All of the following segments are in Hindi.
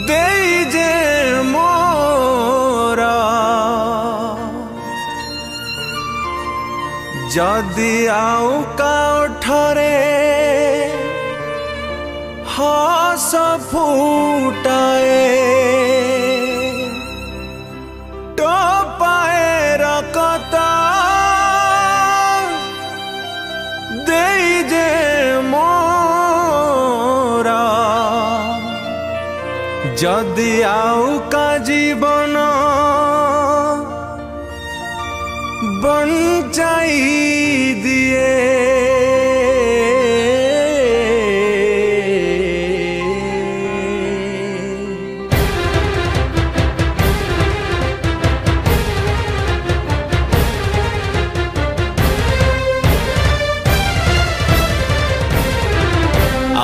देई जे मोरा जदि आउ काठरे हस फुटाए टोपाए रकता देई जे मोरा जदि आउ का जीवन बंचाई दिए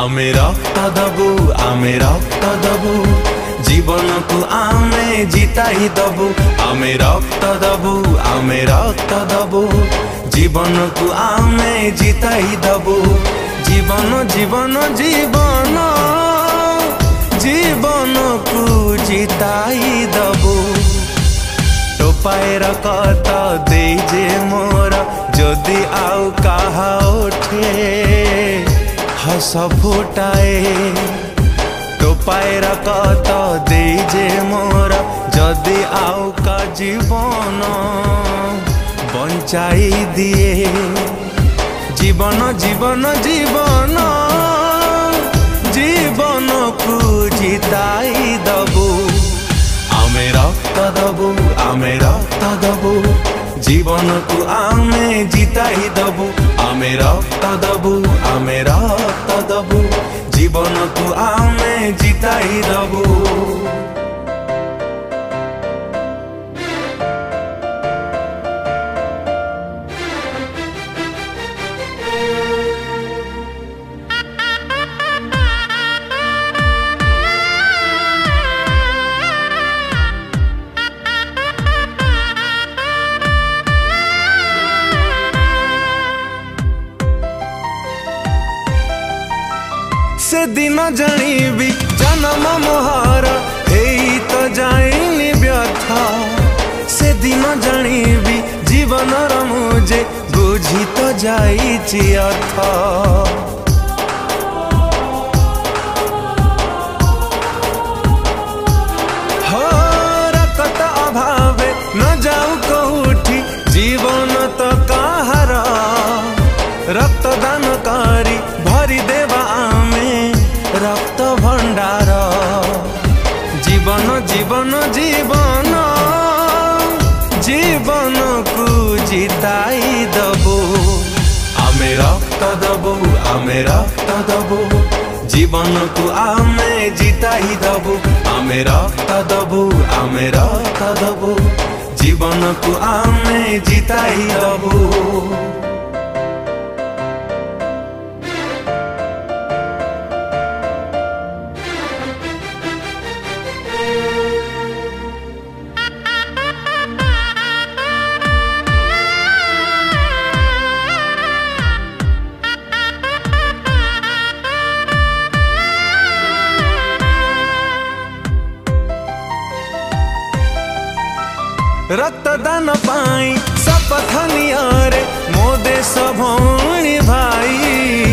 आमे रक्त दबु आमे रक्त दबु जीवन को आमे जिताई दबु आमे रक्त दबु आमे रक्त दबु जीवन को आमे जिताई दबु जीवन जीवन जीवन जीवन को जिताई दबु टोपाए रकत दे जे मोरा जदि आउ कहा उठे हस फुटाए टोपाए रकत दे जे मोरा जदि आउ का जीवन बंचाई दिए जीवन जीवन जीवन जीवन को जिताई दबु आमे रक्त दबु आमे रक्त दबु जीवन को आमे जिताई दबु आमे रक्त दबु आमे रक्त दबु जीवन को आमे जिताई दबु से दिन जानिबी जन्म मोहर एई तो जाइनी व्यथा से दिन जानिबी जीवन मुझे बुझी तो जाइछि अर्थ हो रकत अभावे न जाऊ कोठी जीवन तो कहार रक्तदान करी भरी देवा रक्त भंडार जीवन जीवन जीवन जीवन को जिताई दबु आमे रक्त दबु आमे रक्त दबु जीवन को आमे जिताई दबु आमे रक्त दबु आमे रक्त दबु जीवन को आमे जिताई दबु रक्तदान पाई शपथ नियारे मो देश भौणी भाई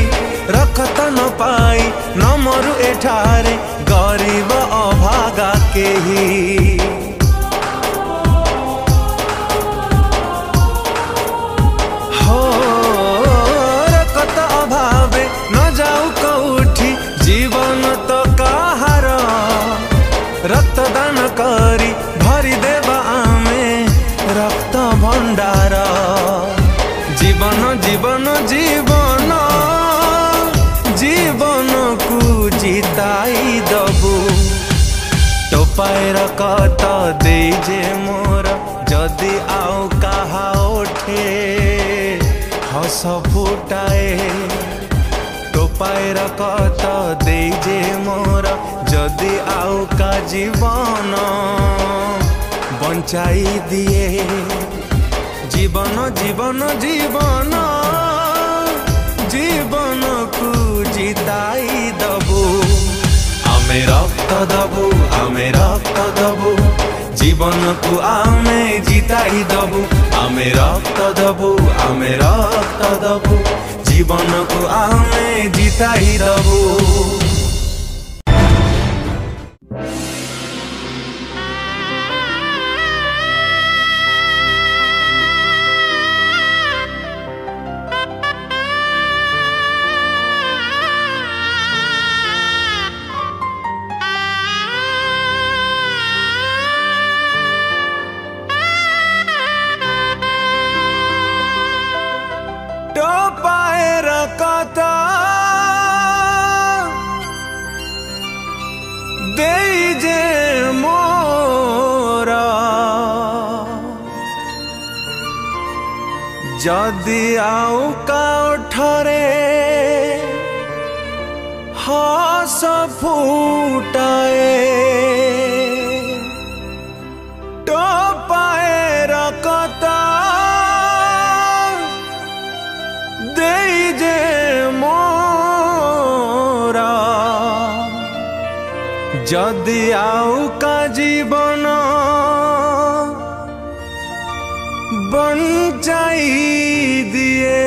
रक्तदान पाई न मरु एठारे गरीब अभागा केही हो रक्त अभावे न जाऊ कौठी जीवन तो कहार रक्तदान करी भरी देवा रक्त भंडार जीवन जीवन जीवन जीवन को जिताई दबु टोपाए रकत दे जे मोरा जदि आउ कहा उठे हस फुटाए टोपाए रकत दे जे मोरा जदि आउ का जीवन बंचाई दिए जीवन जीवन जीवन जीवन को जिताई दबु आमे रक्त दबु आमे रक्त दबु जीवन को आमे जिताई दबु आमे रक्त दबु आमे रक्त दबु जीवन को आमे जिताई दबु। जदि आउ काठरे हस फुटाए टोपाए रकता दे जे मोरा जदि आउ का जीवन बंचाई दिए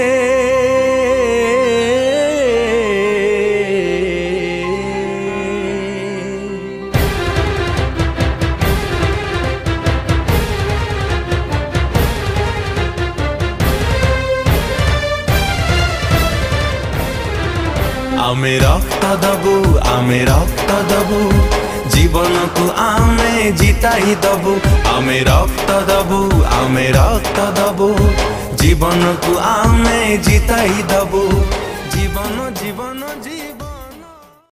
आमे रक्त दबु आमे रक्त दबु जीवन को आमे जिताई दबु आमे रक्त दबु आमे रक्त दबु जीवन को आमे जिताई दबु जीवन जीवन